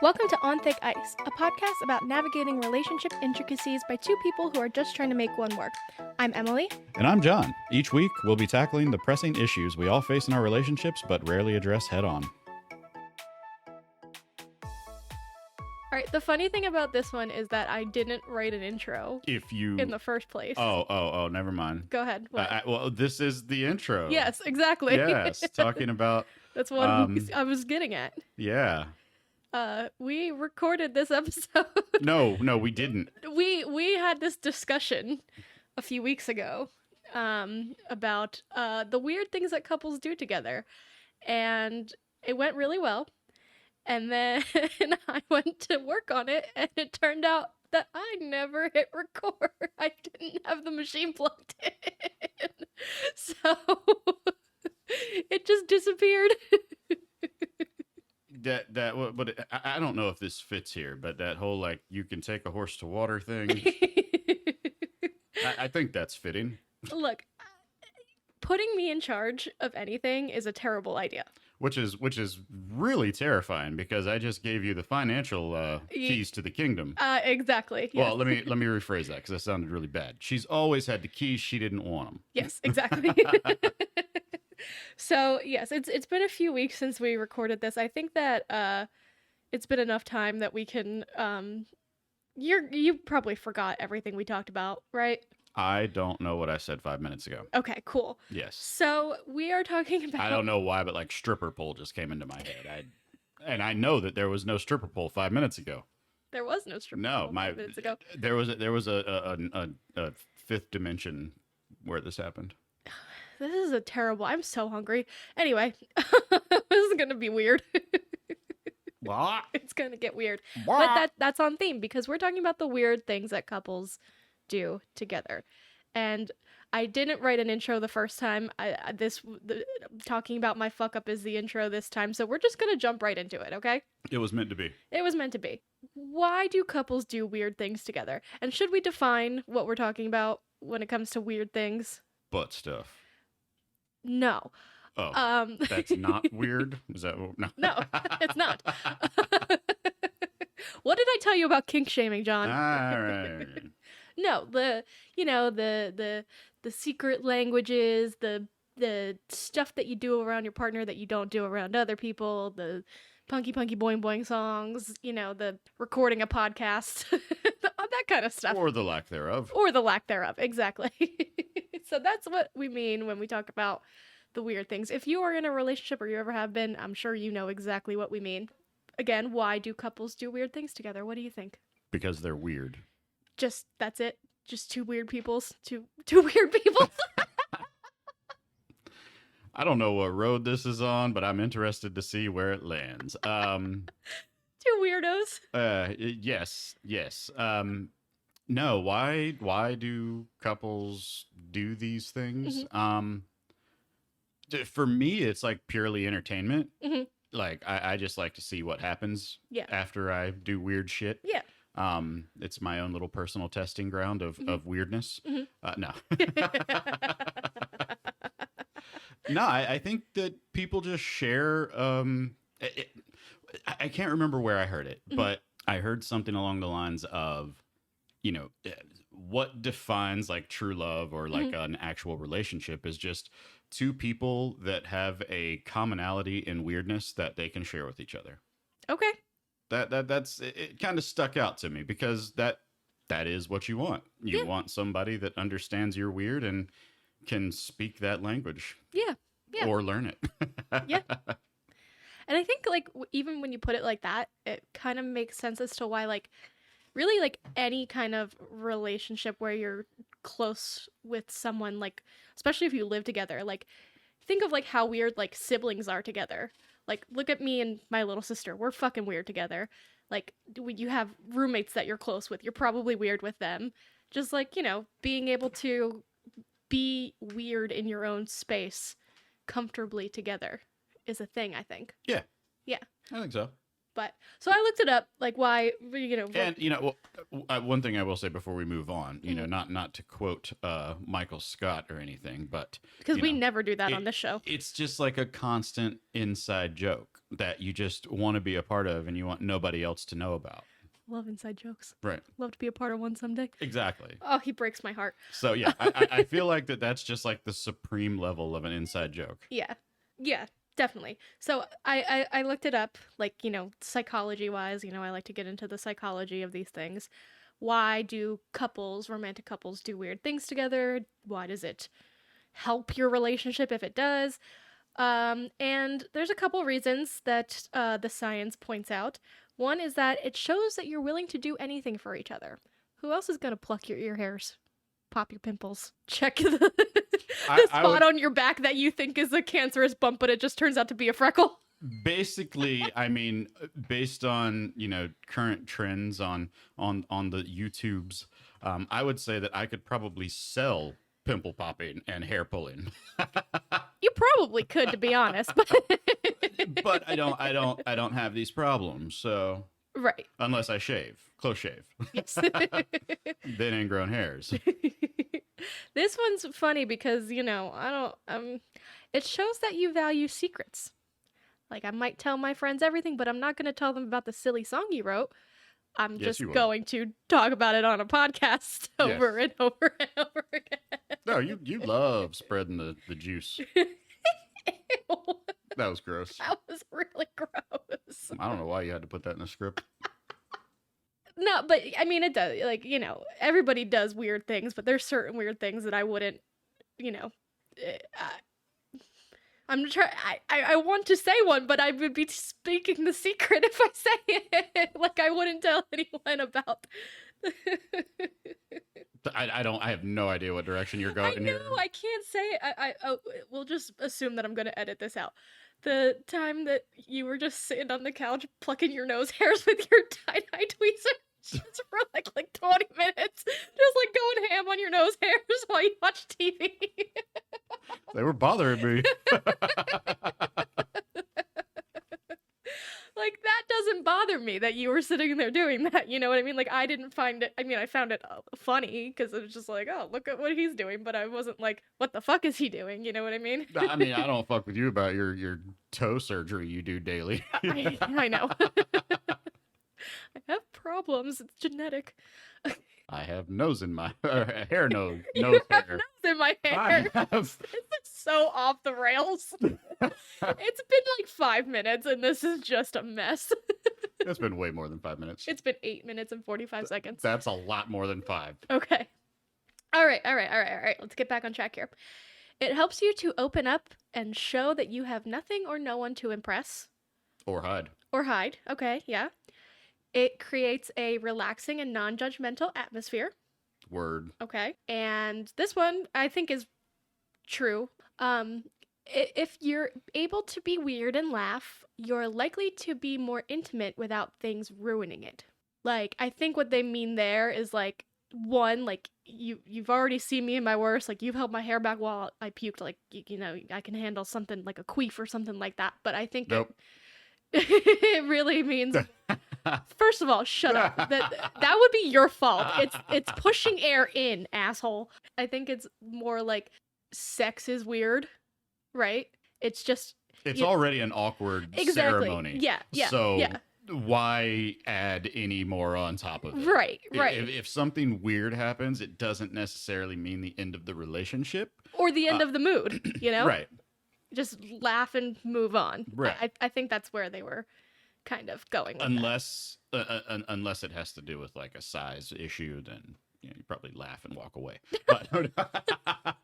Welcome to On Thick Ice, a podcast about navigating relationship intricacies by two people who are just trying to make one work. I'm Emily. And I'm John. Each week, we'll be tackling the pressing issues we all face in our relationships but rarely address head on. All right, the funny thing about this one is that I didn't write an intro in the first place. Oh, never mind. Go ahead. What? Well, this is the intro. Yes, exactly. Yes, talking about... That's what I was getting at. Yeah. We recorded this episode. No, we didn't. We had this discussion a few weeks ago about the weird things that couples do together, and it went really well. And then I went to work on it, and it turned out that I never hit record. I didn't have the machine plugged in, so it just disappeared. But I don't know if this fits here, but that whole, like, you can take a horse to water thing, I think that's fitting. Look, putting me in charge of anything is a terrible idea. Which is really terrifying, because I just gave you the financial keys to the kingdom. Exactly. Yes. Well, let me rephrase that, because that sounded really bad. She's always had the keys. She didn't want them. Yes, exactly. So yes, it's been a few weeks since we recorded this. I think that it's been enough time that we can. You probably forgot everything we talked about, right? I don't know what I said 5 minutes ago. Okay, cool. Yes. So we are talking about... I don't know why, but like stripper pole just came into my head. I know that there was no stripper pole 5 minutes ago. There was no stripper pole 5 minutes ago. There was a fifth dimension where this happened. This is a terrible... I'm so hungry. Anyway, this is going to be weird. What? It's going to get weird. What? But that's on theme, because we're talking about the weird things that couples do together. And I didn't write an intro the first time. Talking about my fuck up is the intro this time, so we're just gonna jump right into it, okay? It was meant to be. It was meant to be. Why do couples do weird things together? And should we define what we're talking about when it comes to weird things? Butt stuff. No. Oh, that's not weird? Is that... No. No, it's not. What did I tell you about kink shaming, John? All right. No, the secret languages, the stuff that you do around your partner that you don't do around other people, the punky punky boing boing songs, the recording a podcast, that kind of stuff. Or the lack thereof. Or the lack thereof, exactly. So that's what we mean when we talk about the weird things. If you are in a relationship, or you ever have been, I'm sure you know exactly what we mean. Again, why do couples do weird things together? What do you think? Because they're weird. Just, that's it? Just two weird peoples? Two weird people? I don't know what road this is on, but I'm interested to see where it lands. Two weirdos? Yes. No, why do couples do these things? Mm-hmm. For me, it's like purely entertainment. Mm-hmm. Like, I just like to see what happens after I do weird shit. Yeah. It's my own little personal testing ground of weirdness. Mm-hmm. No. No, I think that people just share. I can't remember where I heard it, but I heard something along the lines of, what defines like true love or like an actual relationship is just two people that have a commonality in weirdness that they can share with each other. Okay. That's it kind of stuck out to me, because that is what you want. You want somebody that understands you're weird and can speak that language. Yeah. Or learn it. Yeah. And I think, like, even when you put it like that, it kind of makes sense as to why, like, really, like, any kind of relationship where you're close with someone, like, especially if you live together, like, think of, like, how weird, like, siblings are together. Like, look at me and my little sister. We're fucking weird together. Like, you have roommates that you're close with. You're probably weird with them. Just, like, being able to be weird in your own space comfortably together is a thing, I think. Yeah. I think so. But so I looked it up, like why, And one thing I will say before we move on, Mhm. not to quote Michael Scott or anything, but because we never do that it, on this show. it's just like a constant inside joke that you just want to be a part of and you want nobody else to know about. Love inside jokes. Right. Love to be a part of one someday. Exactly. Oh, he breaks my heart. So yeah, I feel like that's just like the supreme level of an inside joke. Yeah. Yeah, definitely. So I looked it up, like, psychology wise, I like to get into the psychology of these things. Why do romantic couples do weird things together? Why does it help your relationship if it does? And there's a couple reasons that the science points out. One is that it shows that you're willing to do anything for each other. Who else is going to pluck your ear hairs? Pop your pimples. Check the spot on your back that you think is a cancerous bump, but it just turns out to be a freckle. Basically, I mean, based on current trends on the YouTubes, I would say that I could probably sell pimple popping and hair pulling. You probably could, to be honest, but But I don't have these problems, so right. unless I shave, close shave, Yes. then ingrown hairs. This one's funny because, I don't it shows that you value secrets. Like, I might tell my friends everything, but I'm not going to tell them about the silly song you wrote. I'm Yes, just you will. going to talk about it on a podcast over and over and over again. No, you love spreading the juice. Ew. That was gross. That was really gross. I don't know why you had to put that in the script. No, but I mean, it does. Like, everybody does weird things, but there's certain weird things that I wouldn't, I'm trying. I want to say one, but I would be speaking the secret if I say it. Like, I wouldn't tell anyone about. I have no idea what direction you're going I know, here. I can't say it. We'll just assume that I'm gonna edit this out. The time that you were just sitting on the couch plucking your nose hairs with your tie-dye tweezers just for like 20 minutes, just like going ham on your nose hairs while you watch TV. They were bothering me. Like, that doesn't bother me that you were sitting there doing that, you know what I mean? Like, I didn't find it, I found it funny, because it was just like, oh, look at what he's doing, but I wasn't like, what the fuck is he doing, you know what I mean? I mean, I don't fuck with you about your toe surgery you do daily. I know. I have problems, it's genetic. I have nose in my hair nose You nose have hair. nose in my hair. I have. This is so off the rails. It's been like 5 minutes, and this is just a mess. It's been way more than 5 minutes. It's been 8 minutes and 45 seconds. That's a lot more than 5. Okay. All right. Let's get back on track here. It helps you to open up and show that you have nothing or no one to impress. Or hide. Or hide. Okay, yeah. It creates a relaxing and non-judgmental atmosphere. Word. Okay. And this one, I think, is true. If you're able to be weird and laugh, you're likely to be more intimate without things ruining it. Like, I think what they mean there is, like, one, like, you've already seen me in my worst, like, you've held my hair back while I puked, like, I can handle something like a queef or something like that, but I think Nope. it really means, first of all, shut up. That would be your fault. It's pushing air in, asshole. I think it's more like sex is weird, right? It's just It's already an awkward ceremony. Yeah. So yeah. why add any more on top of it? Right. If something weird happens, it doesn't necessarily mean the end of the relationship. Or the end of the mood, Right. Just laugh and move on. Right. I think that's where they were kind of going with Unless it has to do with like a size issue, then you probably laugh and walk away. But that.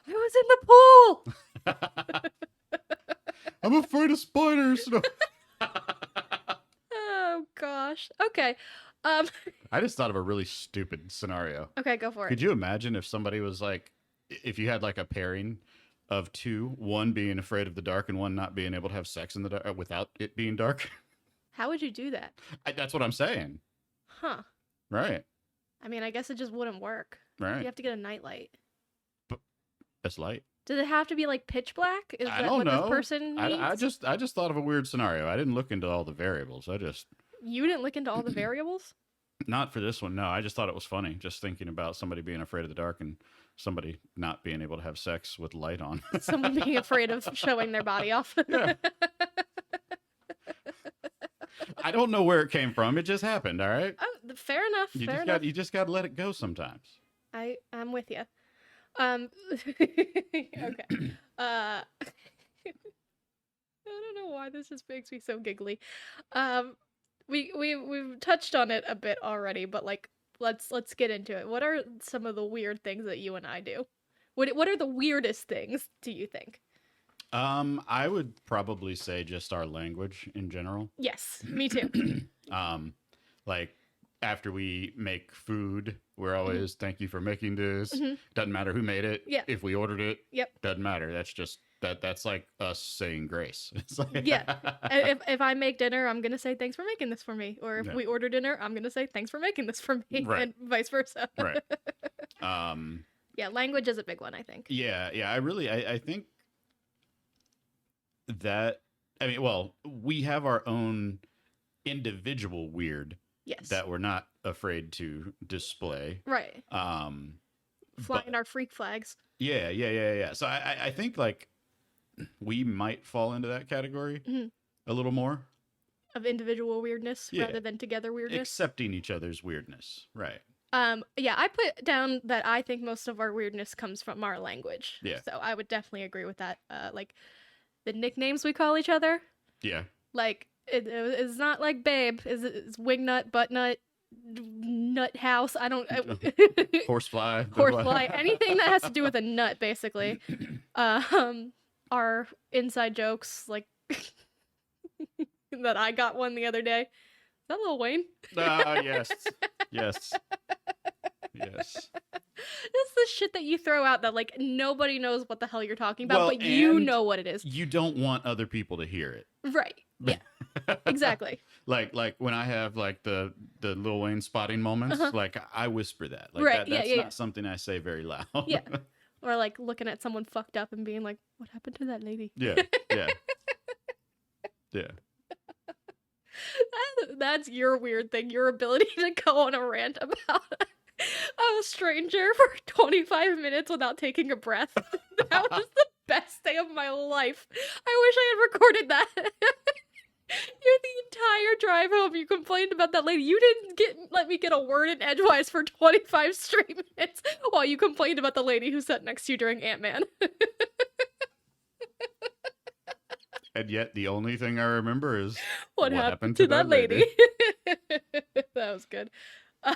I was in the pool! I'm afraid of spiders. No. Oh, gosh. Okay. I just thought of a really stupid scenario. Okay, go for it. Could you imagine if somebody was like, if you had like a pairing of two, one being afraid of the dark and one not being able to have sex in the dark without it being dark? How would you do that? That's what I'm saying. Huh. Right. I mean, I guess it just wouldn't work. Right. You have to get a nightlight. It's light. Does it have to be like pitch black? Is I that don't what this know. person I needs? just thought of a weird scenario. I didn't look into all the variables. I just You didn't look into all the variables? not for this one. No, I just thought it was funny. Just thinking about somebody being afraid of the dark and somebody not being able to have sex with light on. Someone being afraid of showing their body off. Yeah. I don't know where it came from. It just happened. All right. Oh, fair enough. Fair enough. You just got to let it go sometimes. I'm with you. Okay. I don't know why this just makes me so giggly. We've touched on it a bit already, but like let's get into it. What are some of the weird things that you and I do? What are the weirdest things do you think? I would probably say just our language in general. Yes, me too. Like after we make food, we're always thank you for making this. Doesn't matter who made it. Yeah. If we ordered it, Yep. doesn't matter. That's just that's like us saying grace. It's like Yeah. If I make dinner, I'm gonna say thanks for making this for me. Or if Yeah. we order dinner, I'm gonna say thanks for making this for me, Right. and vice versa. Right. Yeah, language is a big one, I think. Yeah, yeah. I think that I mean, well, we have our own individual weird Yes. that we're not afraid to display. Right. Flying our freak flags. Yeah. So I think like we might fall into that category Mhm. a little more, Of individual weirdness Yeah. rather than together weirdness. accepting each other's weirdness. Right. Yeah, I put down that I think most of our weirdness comes from our language. Yeah. So I would definitely agree with that. Like the nicknames we call each other. Yeah. Like it's not like babe. It's wingnut, buttnut, nut house. I don't. Horsefly. Horsefly. Anything that has to do with a nut, basically. Our inside jokes, like that I got one the other day. Is that Lil Wayne? Yes. Yes. Yes. It's the shit that you throw out that like nobody knows what the hell you're talking about, Well, but you and know what it is. You don't want other people to hear it. Right. Yeah. Exactly. like when I have like the Lil Wayne spotting moments, like I whisper that. Like Right, that's yeah, not yeah. something I say very loud. Yeah. Or like looking at someone fucked up and being like, "What happened to that lady?" Yeah. That's your weird thing, your ability to go on a rant about a stranger for 25 minutes without taking a breath. That was the best day of my life. I wish I had recorded that. You're the entire drive home. You complained about that lady. You didn't let me get a word in edgewise for 25 straight minutes while you complained about the lady who sat next to you during Ant-Man. And yet the only thing I remember is What happened to that lady? That was good.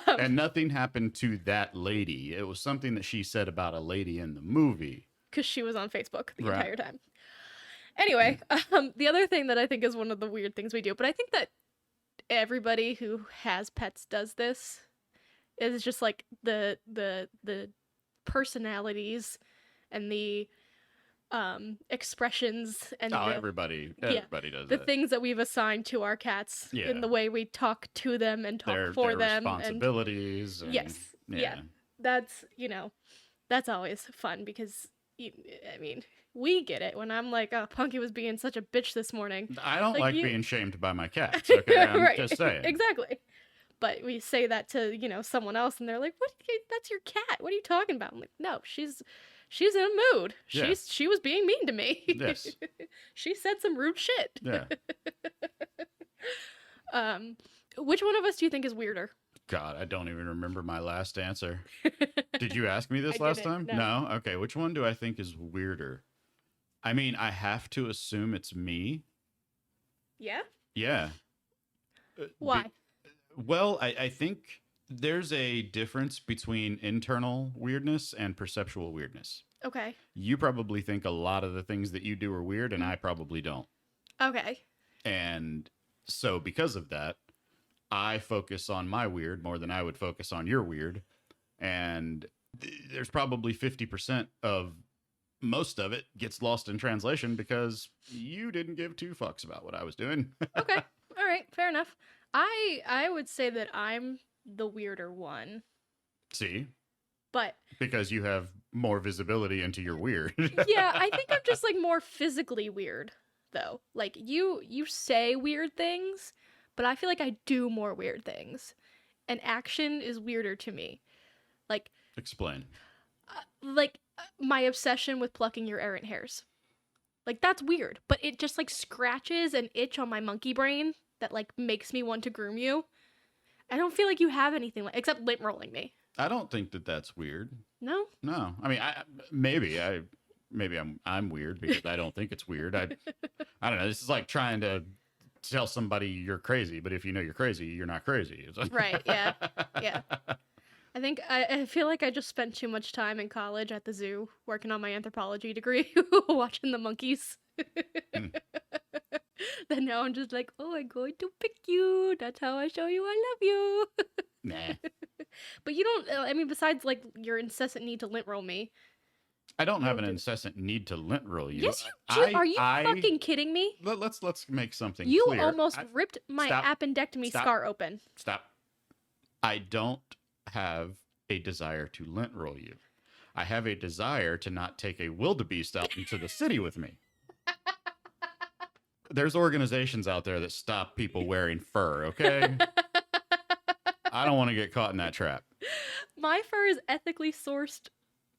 And nothing happened to that lady. It was something that she said about a lady in the movie. Because she was on Facebook the Right. entire time. Anyway, the other thing that I think is one of the weird things we do, but I think that everybody who has pets does this, is just like the personalities and the expressions and Everybody does the it. things that we've assigned to our cats Yeah. in the way we talk to them and talk for their them. responsibilities. And, Yes. Yeah. That's, that's always fun because, I mean, we get it when I'm like, oh, Punky was being such a bitch this morning. I don't Like, like you- being shamed by my cats. Okay, I'm Right. just saying. Exactly. But we say that to, someone else and they're like, "What? That's your cat. What are you talking about?" I'm like, "No, she's in a mood. Yeah. She was being mean to me. Yes. She said some rude shit." Yeah. Which one of us do you think is weirder? God, I don't even remember my last answer. Did you ask me this I last didn't, time? no. Okay, which one do I think is weirder? I mean, I have to assume it's me. Yeah? Yeah. Why? Well, I think there's a difference between internal weirdness and perceptual weirdness. Okay. You probably think a lot of the things that you do are weird, and I probably don't. Okay. And so, because of that, I focus on my weird more than I would focus on your weird. And there's probably 50% of most of it gets lost in translation because you didn't give two fucks about what I was doing. Okay. All right. Fair enough. I would say that I'm the weirder one. See? But Because you have more visibility into your weird. Yeah, I think I'm just like more physically weird though. Like you say weird things, but I feel like I do more weird things. And action is weirder to me. Like Explain. my obsession with plucking your errant hairs. Like that's weird, but it just like scratches an itch on my monkey brain that like makes me want to groom you. I don't feel like you have anything like except lint rolling me. I don't think that that's weird. No? No, I mean, maybe I'm weird because I don't think it's weird. I don't know. This is like trying to tell somebody you're crazy, but if you know you're crazy, you're not crazy. Right, yeah. Yeah. I feel like I just spent too much time in college at the zoo working on my anthropology degree, watching the monkeys. Hmm. Then now I'm just like, oh, I'm going to pick you. That's how I show you I love you. Nah, But you don't, I mean, besides like your incessant need to lint roll me. I don't have an do- incessant need to lint roll you. Yes, you do. Are you fucking kidding me? Let's make something You clear. almost ripped my Stop. appendectomy Stop. scar open. Stop. I don't have a desire to lint roll you. I have a desire to not take a wildebeest out into the city with me. There's organizations out there that stop people wearing fur, okay? I don't want to get caught in that trap. My fur is ethically sourced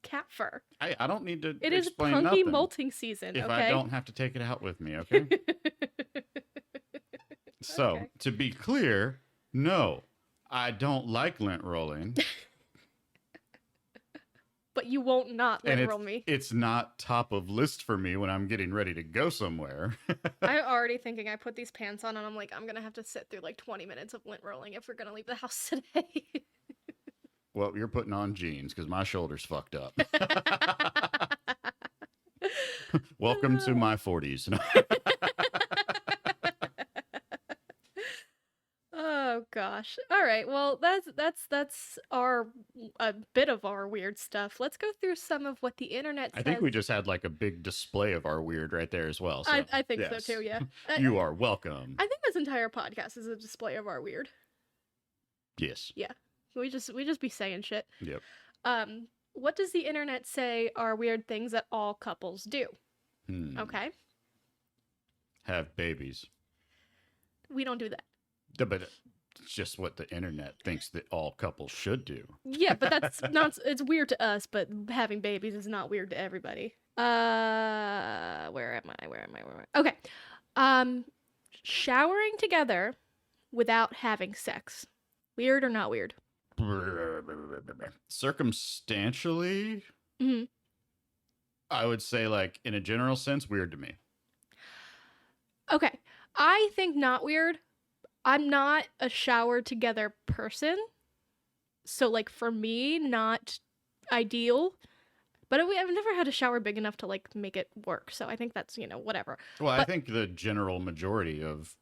cat fur. I don't need to It is explain punky nothing molting season, if okay? I don't have to take it out with me, okay? So, Okay. to be clear, no, I don't like lint rolling. But you won't not And lint roll me. it's not top of list for me when I'm getting ready to go somewhere. I'm already thinking I put these pants on and I'm like, I'm gonna have to sit through like 20 minutes of lint rolling if we're gonna leave the house today. Well, you're putting on jeans because my shoulder's fucked up. Welcome to my 40s. Oh gosh. All right. Well, that's our a bit of our weird stuff. Let's go through some of what the internet says. I think we just had like a big display of our weird right there as well. So, I think yes. so too. Yeah. You are welcome. I think this entire podcast is a display of our weird. Yes. We just be saying shit. Yep. What does the internet say are weird things that all couples do? Okay. Have babies. We don't do that. But it's just what the internet thinks that all couples should do. Yeah, but that's not. It's weird to us, but having babies is not weird to everybody. Where am I? Okay. Showering together without having sex. Weird or not weird? Circumstantially, Hmm. I would say, like, in a general sense, weird to me. Okay. I think not weird. I'm not a shower together person. So, like, for me, not ideal. But I've never had a shower big enough to, like, make it work. So I think that's, whatever. Well, I But- think the general majority of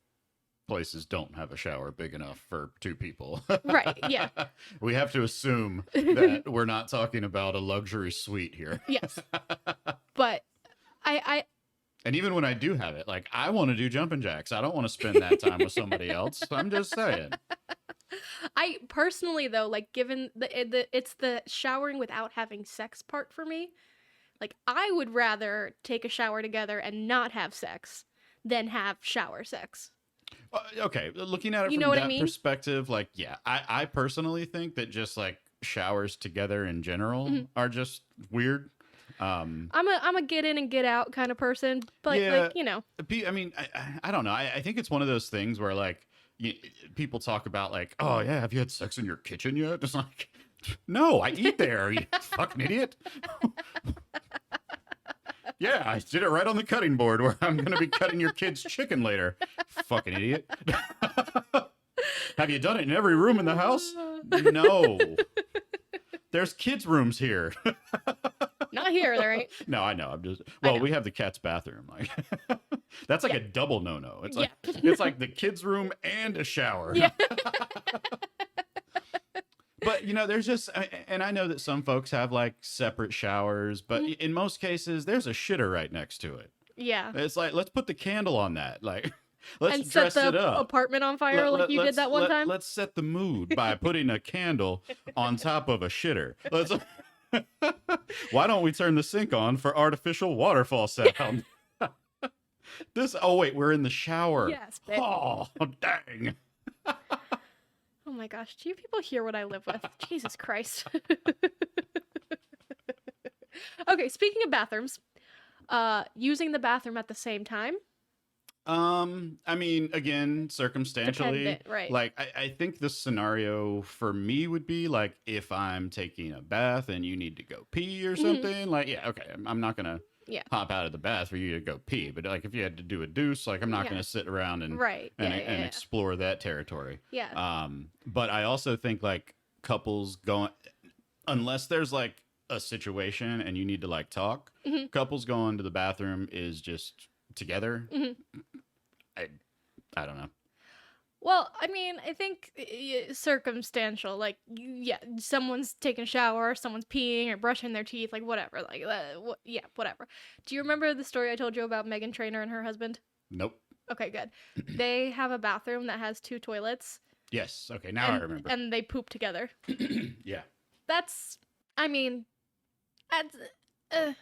places don't have a shower big enough for two people. Right, yeah. We have to assume that we're not talking about a luxury suite here. Yes. But I And even when I do have it, like, I want to do jumping jacks. I don't want to spend that time with somebody else. I'm just saying. I personally though, like given it's the showering without having sex part for me. Like I would rather take a shower together and not have sex than have shower sex. Okay, looking at it You know from what I that mean? perspective, like, yeah, I personally think that just like showers together in general Mhm. are just weird. I'm a get in and get out kind of person, but Yeah. like, I mean, I don't know. I think it's one of those things where like people talk about like, oh yeah, have you had sex in your kitchen yet? It's like, no, I eat there. You fucking idiot. Yeah, I did it right on the cutting board where I'm gonna be cutting your kid's chicken later. Fucking idiot. Have you done it in every room in the house? No. There's kids' rooms here. not here, there ain't. No, I know. I'm just I well, know. we have the cat's bathroom. Like that's like Yeah. a double no-no. It's like Yeah. it's like the kids' room and a shower. Yeah. But there's just and I know that some folks have like separate showers, but Mhm. in most cases there's a shitter right next to it. Yeah. It's like let's put the candle on that. Like let's And set dress the it up. apartment on fire like you did that one time. Let's set the mood by putting a candle on top of a shitter. Let's Why don't we turn the sink on for artificial waterfall sound? Oh wait, we're in the shower. Yes, babe. Oh, dang. Oh my gosh, do you people hear what I live with? Jesus Christ. Okay, speaking of bathrooms, using the bathroom at the same time. I mean, again, circumstantially, Dependent, right. like I think the scenario for me would be like if I'm taking a bath and you need to go pee or something, like, yeah, okay, I'm not gonna Yeah. hop out of the bath for you to go pee, but like if you had to do a deuce, like I'm not Yeah. gonna sit around and Right. and, Yeah, and yeah. explore that territory. Yeah. But I also think like couples going, unless there's like a situation and you need to like talk, Mhm. couples going to the bathroom is just together. Mhm. I don't know. Well, I mean, I think circumstantial. Like, yeah, someone's taking a shower, someone's peeing or brushing their teeth, like whatever. Like, yeah, whatever. Do you remember the story I told you about Megan Trainor and her husband? Nope. Okay, good. They have a bathroom that has 2 toilets. Yes. Okay. Now I remember. And they poop together. Yeah. That's, I mean, that's, uh,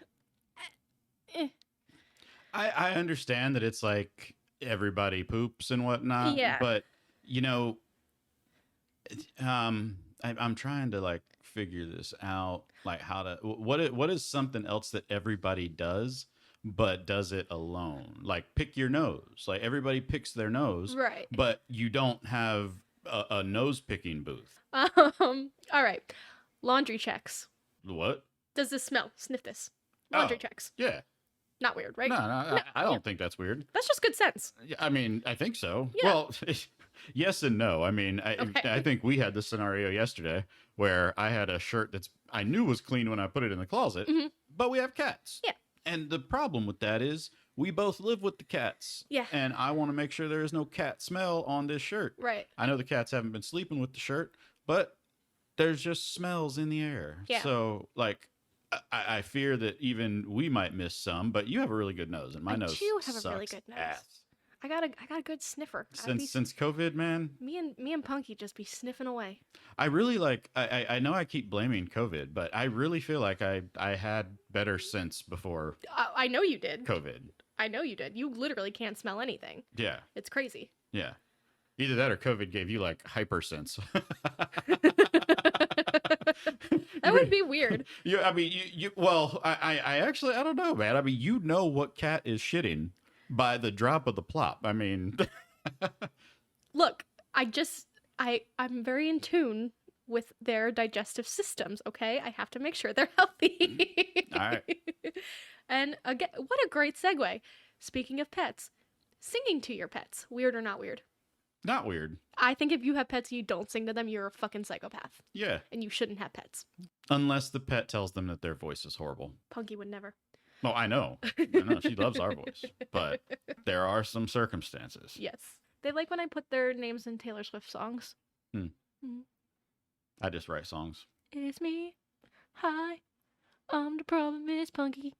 eh. I understand that it's like everybody poops and whatnot. Yeah. But you know, I'm trying to like figure this out, like how to what is something else that everybody does, but does it alone? Like pick your nose. Like everybody picks their nose, Right. but you don't have a nose picking booth. All right. Laundry checks. What? Does this smell? Sniff this. Laundry checks. Yeah. Not weird, right? No, I don't think that's weird. That's just good sense. Yeah, I mean, I think so. Yeah. Well, yes and no. I mean, Okay. I think we had this scenario yesterday where I had a shirt that's I knew was clean when I put it in the closet, but we have cats. Yeah. And the problem with that is we both live with the cats. Yeah. And I want to make sure there is no cat smell on this shirt. Right. I know the cats haven't been sleeping with the shirt, but there's just smells in the air. Yeah. So, like, I fear that even we might miss some, but you have a really good nose, and my nose do have a sucks really good nose. ass. I got a good sniffer. Since COVID, man, me and Punky just be sniffing away. I really like. I know I keep blaming COVID, but I really feel like I had better sense before I know you did. COVID. I know you did. You literally can't smell anything. Yeah, It's crazy. yeah. Either that or COVID gave you like hypersense. That would be weird. I mean, well, I actually, I don't know, man. I mean, you know what cat is shitting by the drop of the plop. I mean, Look, I'm very in tune with their digestive systems, okay? I have to make sure they're healthy. All right. And again, what a great segue. Speaking of pets, singing to your pets. Weird or not weird? Not weird. I think if you have pets and you don't sing to them, you're a fucking psychopath. Yeah. And you shouldn't have pets. Unless the pet tells them that their voice is horrible. Punky would never. Well, I know. I know. She loves our voice. But there are some circumstances. Yes. They like when I put their names in Taylor Swift songs. I just write songs. It's me. Hi. The problem is Punky.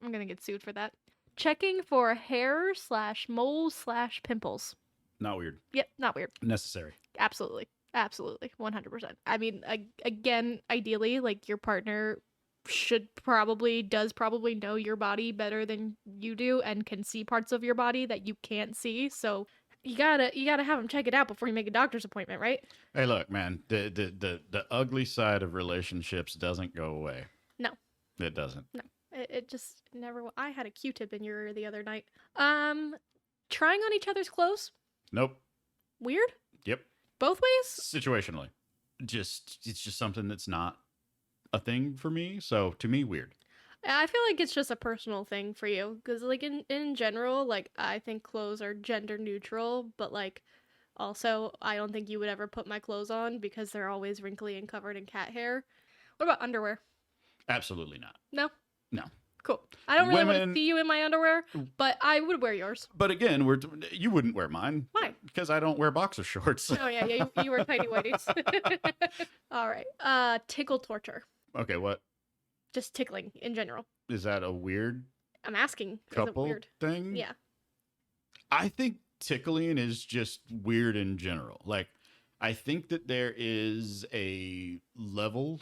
I'm gonna get sued for that. Checking for hair/moles/pimples. Not weird. Yep, not weird. Necessary. Absolutely. Absolutely. 100%. I mean, again, ideally, like your partner does probably know your body better than you do and can see parts of your body that you can't see. So you gotta have them check it out before you make a doctor's appointment, right? Hey, look, man. The ugly side of relationships doesn't go away. No. It doesn't. No. It just never will. I had a Q-tip in your ear the other night. Trying on each other's clothes. Nope. Weird? Yep. Both ways? Situationally. It's just something that's not a thing for me. So to me, weird. I feel like it's just a personal thing for you. Because, like, in general, like, I think clothes are gender neutral. But, like, also, I don't think you would ever put my clothes on because they're always wrinkly and covered in cat hair. What about underwear? Absolutely not. No? No. Cool. I don't really want Women- to see you in my underwear, but I would wear yours. But again, you wouldn't wear mine. Why? Because I don't wear boxer shorts. Oh, yeah, you wear tidy whities. All right. Tickle torture. Okay, what? Just tickling in general. Is that a weird I'm asking. Is it couple weird? thing? Yeah. I think tickling is just weird in general. Like, I think that there is a level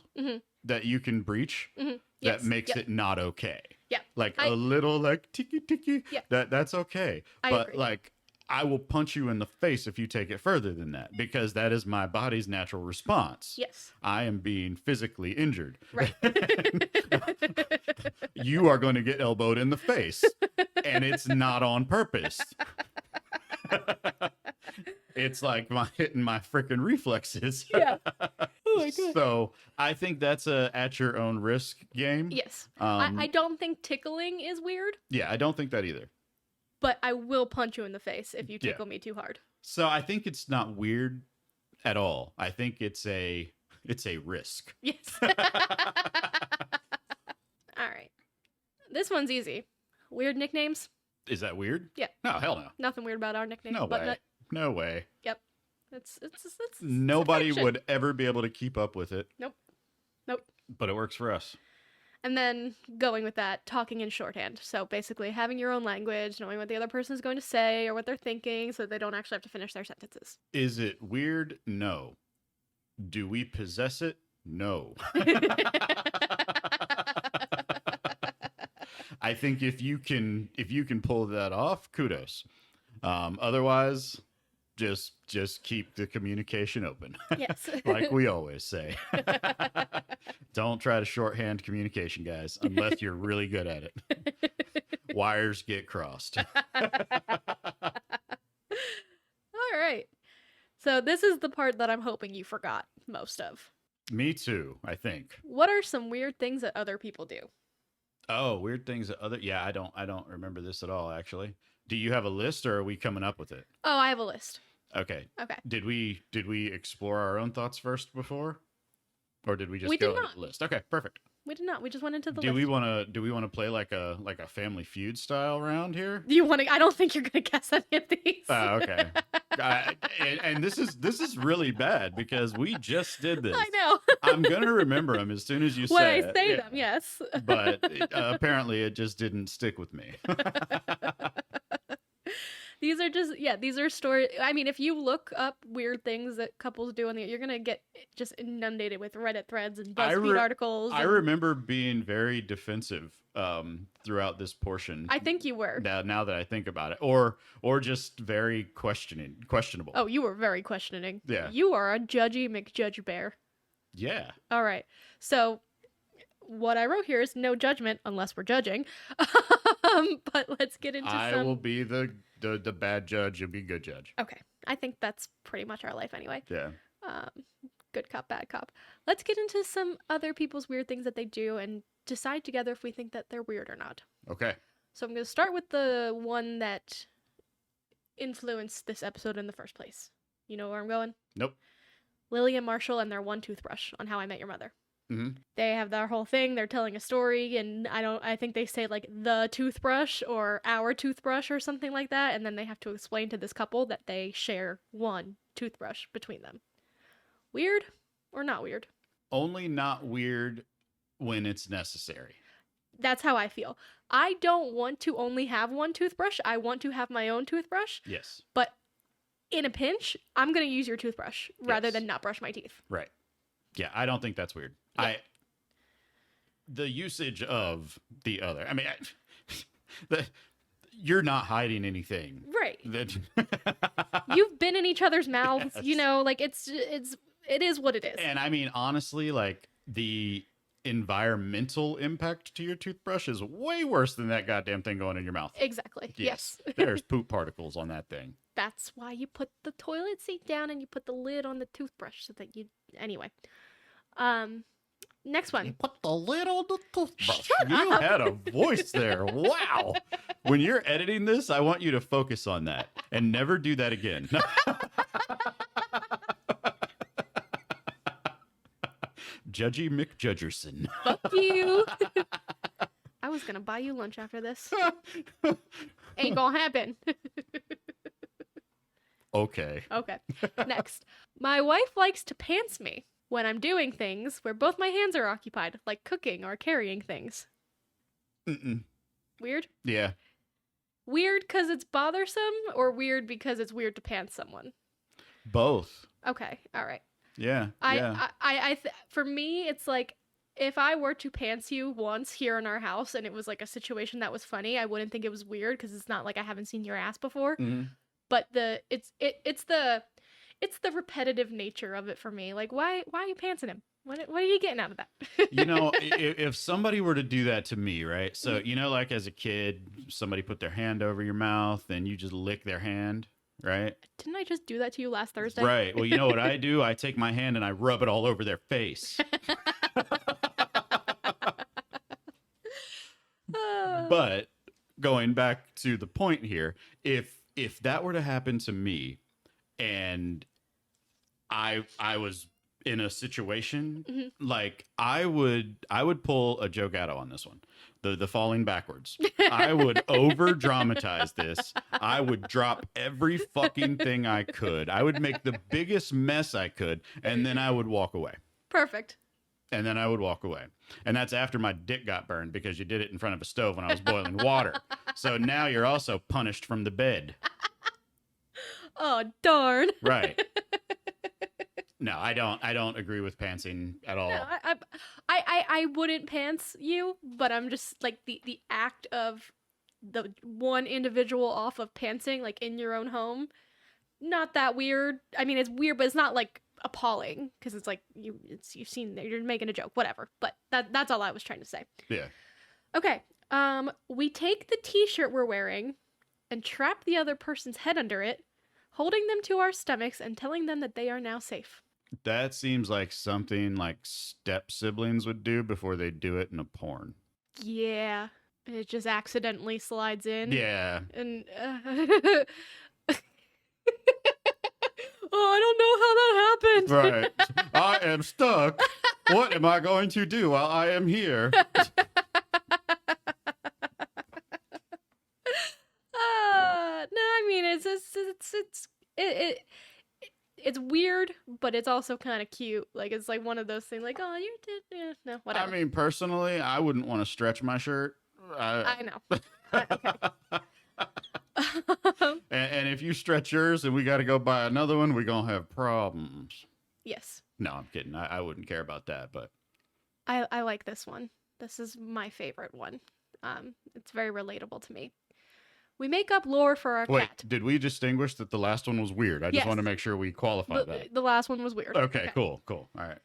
that you can breach Mhm. that Yes. makes Yep. it not okay. Yeah. Like I a little like tiki tiki. Yeah. That's okay. I But agree. like I will punch you in the face if you take it further than that because that is my body's natural response. Yes. I am being physically injured. Right. You are going to get elbowed in the face, and it's not on purpose. It's like hitting my freaking reflexes. Yeah. Oh my god. So I think that's a at your own risk game. Yes. Um, I don't think tickling is weird, yeah, I don't think that either. but I will punch you in the face if you Yeah. tickle me too hard. So I think it's not weird at all. I think it's a risk. Yes. All right. This one's easy. Weird nicknames? Is that weird? Yeah. No, hell no. Nothing weird about our nicknames. No but way. No way. Yep. It's Nobody affection. would ever be able to keep up with it. Nope. But it works for us. And then going with that, talking in shorthand. So basically having your own language, knowing what the other person is going to say or what they're thinking so they don't actually have to finish their sentences. Is it weird? No. Do we possess it? No. I think if you can pull that off, kudos. Otherwise, just keep the communication open. Yes. Like we always say. Don't try to shorthand communication, guys, unless you're really good at it. Wires get crossed. All right. So this is the part that I'm hoping you forgot most of. Me too, I think. What are some weird things that other people do? Oh, weird things that other I don't remember this at all actually. Do you have a list or are we coming up with it? Oh, I have a list. Okay. Okay. Did we explore our own thoughts first before? Or did we just We go did into not. the list? Okay, perfect. We did not. We just went into the Do list. we want to play like a Family Feud style round here? Do you want to? I don't think you're going to guess any of these. Oh, okay. And this is really bad because we just did this. I know. I'm gonna remember them as soon as you When say I it. say Yeah. them, yes. But apparently it just didn't stick with me. These are just, these are stories. I mean, if you look up weird things that couples do on the, you're going to get just inundated with Reddit threads and BuzzFeed articles. I and- remember being very defensive throughout this portion. I think you were. Now that I think about it, or just very questionable. Oh, you were very questioning. Yeah. You are a judgy McJudge Bear. Yeah. All right. So what I wrote here is no judgment unless we're judging. But let's get into I some. will be the bad judge. You'll be good judge. Okay. I think that's pretty much our life anyway. Yeah. Good cop, bad cop. Let's get into some other people's weird things that they do and decide together if we think that they're weird or not. Okay. So I'm going to start with the one that influenced this episode in the first place. You know where I'm going? Nope. Lily and Marshall and their one toothbrush on How I Met Your Mother. Mm-hmm. They have their whole thing. They're telling a story, and I think they say like the toothbrush or our toothbrush or something like that, and then they have to explain to this couple that they share one toothbrush between them. Weird or not weird? Only not weird when it's necessary. That's how I feel. I don't want to only have one toothbrush. I want to have my own toothbrush, Yes. but in a pinch, I'm going to use your toothbrush rather Yes. than not brush my teeth. Right. Yeah, I don't think that's weird. Yeah. The usage of the other. I mean, you're not hiding anything. Right. That You've been in each other's mouths, Yes. you know, like it is what it is. And I mean, honestly, like the environmental impact to your toothbrush is way worse than that goddamn thing going in your mouth. Exactly. Yes. There's poop particles on that thing. That's why you put the toilet seat down and you put the lid on the toothbrush so that you anyway. Next one. Put the lid on the toothbrush. Shut You up. had a voice there. Wow. When you're editing this, I want you to focus on that and never do that again. Judgy McJudgerson. Fuck you. I was gonna buy you lunch after this. Ain't gonna happen. Okay. Okay. Next. My wife likes to pants me when I'm doing things where both my hands are occupied, like cooking or carrying things. Mm-mm. Weird? Yeah. Weird because it's bothersome, or weird because it's weird to pants someone? Both. Okay. All right. Yeah. yeah. For me, it's like if I were to pants you once here in our house and it was like a situation that was funny, I wouldn't think it was weird because it's not like I haven't seen your ass before. Mhm. But it's the repetitive nature of it for me. Like, why are you pantsing him? What are you getting out of that? You know, if somebody were to do that to me, right? So, you know, like as a kid, somebody put their hand over your mouth and you just lick their hand, right? Didn't I just do that to you last Thursday? Right. Well, you know what I do? I take my hand and I rub it all over their face. But going back to the point here, if that were to happen to me and I was in a situation like I would pull a Joe Gatto on this one. The falling backwards. I would over dramatize this. I would drop every fucking thing I could. I would make the biggest mess I could, and then I would walk away. Perfect. And then I would walk away. And that's after my dick got burned because you did it in front of a stove when I was boiling water. So now you're also punished from the bed. Oh, darn. Right. No, I don't agree with pantsing at all. No, I wouldn't pants you, but I'm just like the act of the one individual off of pantsing, like in your own home, not that weird. I mean, it's weird, but it's not like appalling because it's like you've seen, you're making a joke, whatever. But that's all I was trying to say. Yeah. Okay. We take the t-shirt we're wearing and trap the other person's head under it, holding them to our stomachs and telling them that they are now safe. That seems like something like step siblings would do before they do it in a porn. Yeah. It just accidentally slides in. Yeah. And oh, I don't know how that happened. Right. I am stuck. What am I going to do while I am here? No, I mean it's weird, but it's also kind of cute. Like it's like one of those things. Like, oh, no, whatever. I mean, personally, I wouldn't want to stretch my shirt. I know. And if you stretch yours and we got to go buy another one, we're going to have problems. Yes. No, I'm kidding. I wouldn't care about that, but I like this one. This is my favorite one. It's very relatable to me. We make up lore for our cat. Did we distinguish that the last one was weird? I just Yes. want to make sure we qualify that. The last one was weird. Okay, cool. All right.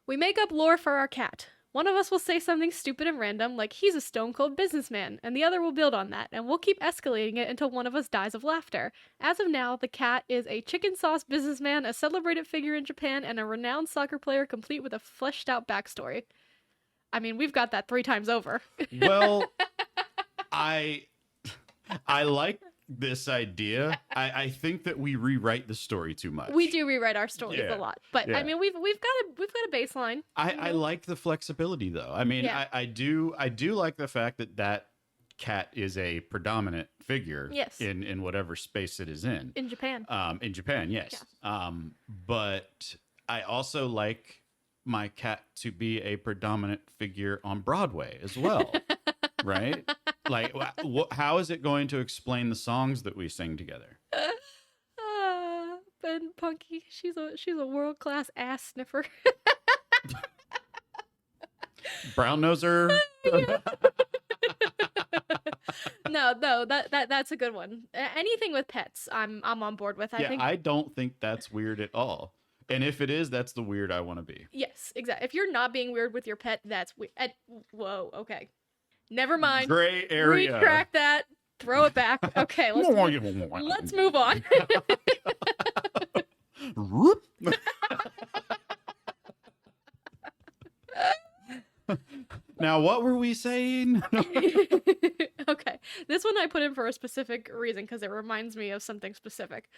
We make up lore for our cat. One of us will say something stupid and random, like he's a stone cold businessman, and the other will build on that, and we'll keep escalating it until one of us dies of laughter. As of now, the cat is a chicken sauce businessman, a celebrated figure in Japan, and a renowned soccer player complete with a fleshed out backstory. I mean, we've got that 3 times over. Well, I like this idea. I think that we rewrite the story too much. We do rewrite our stories Yeah. a lot, but Yeah. I mean, we've got a baseline. I like the flexibility though. I mean, Yeah. I do like the fact that cat is a predominant figure Yes. in whatever space it is in. In Japan. In Japan, yes. But I also like my cat to be a predominant figure on Broadway as well. Right? Like, how is it going to explain the songs that we sing together? Ben Punky, she's a world class ass sniffer. Brown noser. No, that's a good one. Anything with pets, I'm on board with. I think. I don't think that's weird at all. And if it is, that's the weird I want to be. Yes, exactly. If you're not being weird with your pet, that's weird. Whoa, okay. Never mind. Gray area. Retract that. Throw it back. Okay, let's move on. Now, what were we saying? Okay, this one I put in for a specific reason because it reminds me of something specific.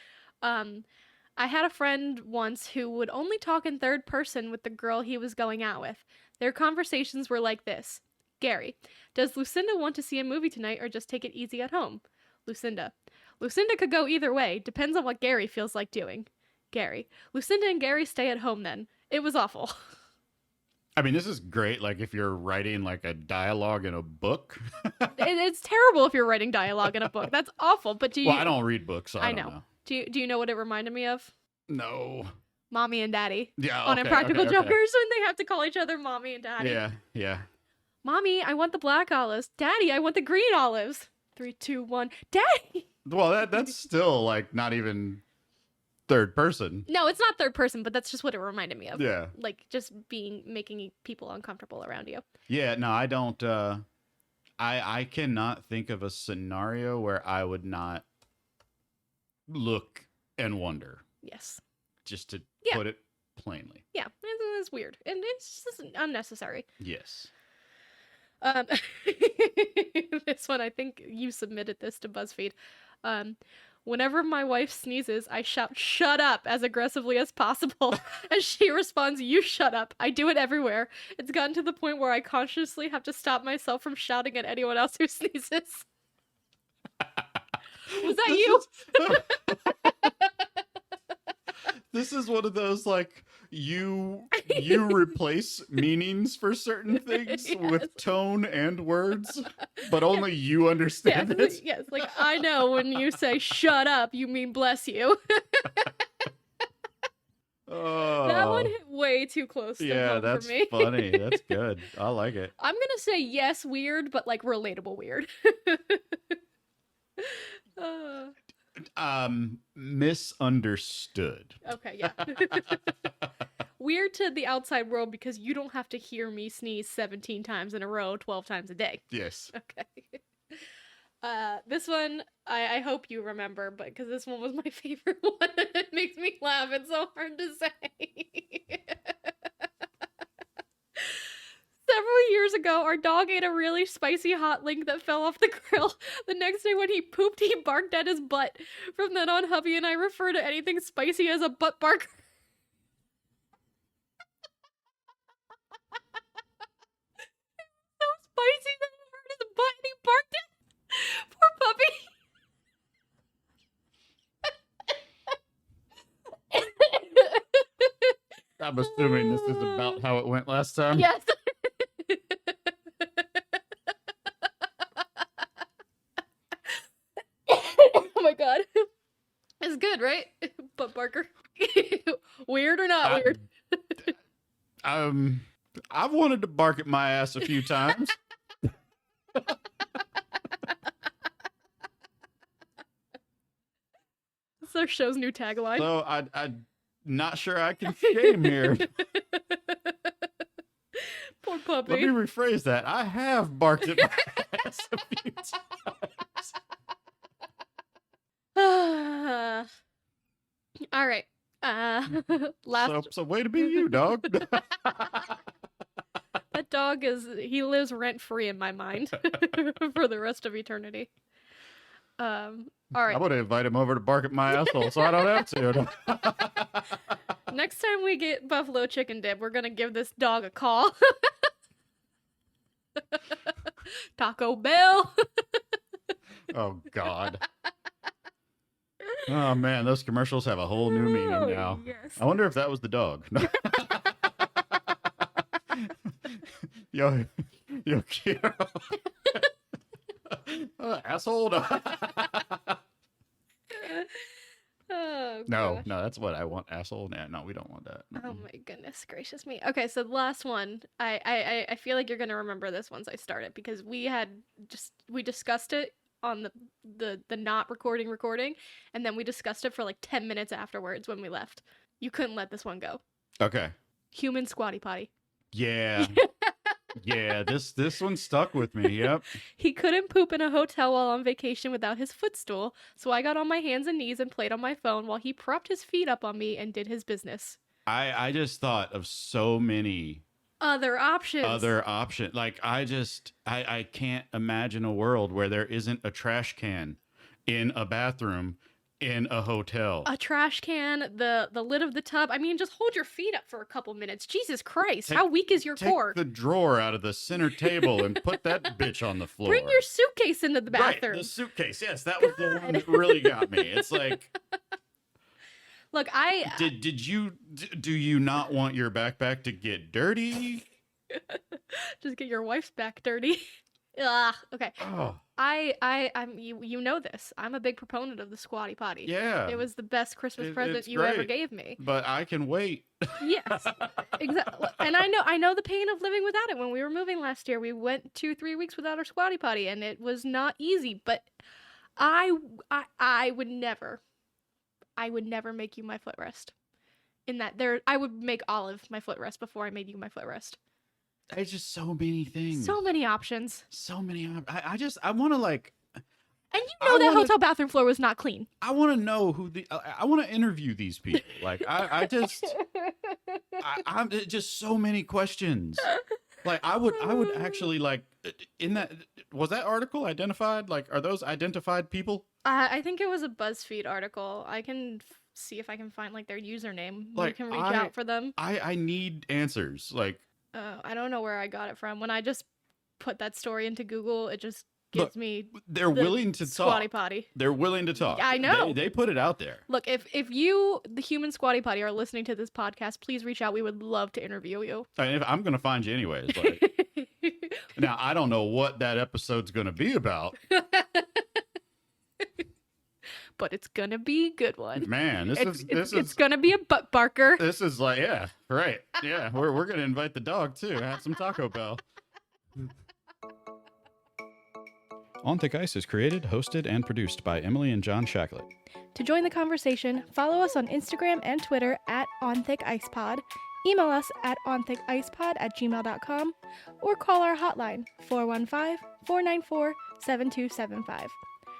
I had a friend once who would only talk in third person with the girl he was going out with. Their conversations were like this. Gary, does Lucinda want to see a movie tonight or just take it easy at home? Lucinda could go either way. Depends on what Gary feels like doing. Gary, Lucinda and Gary stay at home then. It was awful. I mean, this is great. Like if you're writing like a dialogue in a book. It's terrible if you're writing dialogue in a book. That's awful. But do you? Well, I don't read books. So I don't know. Do you know what it reminded me of? No. mommy and daddy. Yeah. On Okay. Impractical Okay. Okay. Jokers when they have to call each other mommy and daddy. Yeah. Yeah. Mommy, I want the black olives. Daddy, I want the green olives. 3, 2, 1. Daddy. Well, that's still like not even third person. No, it's not third person, but that's just what it reminded me of. Yeah. Like just making people uncomfortable around you. Yeah. No, I don't. I cannot think of a scenario where I would not look and wonder. Yes. Just to Yeah. put it plainly. Yeah, it's weird. And it's just unnecessary. Yes. This one, I think you submitted this to BuzzFeed. Whenever my wife sneezes, I shout, "Shut up," as aggressively as possible. And she responds, "You shut up." I do it everywhere. It's gotten to the point where I consciously have to stop myself from shouting at anyone else who sneezes. Was that you? This is one of those like you replace meanings for certain things Yes. with tone and words, but only you understand it. Yes, like I know when you say "shut up," you mean "bless you." Oh, That one hit way too close to yeah, home that's for me. funny. That's good. I like it. I'm gonna say yes, weird, but like relatable weird. Misunderstood. Okay, yeah. Weird to the outside world because you don't have to hear me sneeze 17 times in a row, 12 times a day. Yes. Okay. This one, I hope you remember, but because this one was my favorite one. It makes me laugh. It's so hard to say. Several years ago, our dog ate a really spicy hot link that fell off the grill. The next day when he pooped, he barked at his butt. From then on, hubby and I refer to anything spicy as a butt barker. So spicy that it hurt his butt and he barked at poor puppy. I'm assuming this is about how it went last time. Yes. Oh my god. It's good, right? Butt barker. Weird or not weird? I've wanted to bark at my ass a few times. It's our show's new tagline. So I'm not sure I can shame here. Poor puppy. Let me rephrase that. I have barked at my ass a few times. All right. Last. So way to be you, dog. That dog he lives rent free in my mind for the rest of eternity. All right. I would invite him over to bark at my asshole so I don't have to. Next time we get buffalo chicken dip, we're gonna give this dog a call. Taco Bell. Oh God. Oh man, those commercials have a whole new meaning now. Yes. I wonder if that was the dog. Yo, Kiro. Asshole. Oh, No, gosh. that's what I want. Asshole. No, we don't want that. Oh my goodness gracious me. Okay, so the last one. I feel like you're gonna remember this once I start it because we discussed it on the not recording, and then we discussed it for like 10 minutes afterwards when we left. You couldn't let this one go. Okay. Human squatty potty. Yeah. Yeah, this one stuck with me. Yep. He couldn't poop in a hotel while on vacation without his footstool, so I got on my hands and knees and played on my phone while he propped his feet up on me and did his business. I just thought of so many Other options. Like I can't imagine a world where there isn't a trash can in a bathroom in a hotel. A trash can, the lid of the tub. I mean, just hold your feet up for a couple minutes. Jesus Christ, how weak is your core? Take the drawer out of the center table and put that bitch on the floor. Bring your suitcase into the bathroom. Right, the suitcase. Yes, that was the one that really got me. It's like, look, do you not want your backpack to get dirty? just get your wife's back dirty. Ugh, okay. Oh, I'm you know this. I'm a big proponent of the squatty potty. yeah, It was the best Christmas present it's you ever great, gave me. but I can wait. Yes, exactly. And I know the pain of living without it. When we were moving last year, we went 2-3 weeks without our squatty potty, and it was not easy. But I I would never make you my footrest. In that there, I would make Olive my footrest before I made you my footrest. It's just so many things. So many options. So many. I want to like. And you know that hotel bathroom floor was not clean. I want to know who I want to interview these people. Like I just. I'm just so many questions. Like I would actually like in that was that article identified? Like are those identified people? I think it was a BuzzFeed article. I can see if I can find like their username. Like, We can reach out for them. I need answers. Like I don't know where I got it from. When I just put that story into Google, it just gives me they're willing to squatty talk. potty. They're willing to talk. I know. They put it out there. Look, if you, the human squatty potty, are listening to this podcast, please reach out. We would love to interview you. I mean, I'm gonna find you anyways. Like, now I don't know what that episode's gonna be about. But it's gonna be a good one. Man, It's gonna be a butt barker. This is like, yeah, right. Yeah, we're gonna invite the dog too. Have some Taco Bell. On Thick Ice is created, hosted, and produced by Emily and John Shacklet. To join the conversation, follow us on Instagram and Twitter at OnThickIcePod, email us at onthickIcepod@gmail.com, or call our hotline 415-494-7275.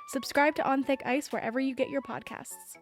Subscribe to On Thick Ice wherever you get your podcasts.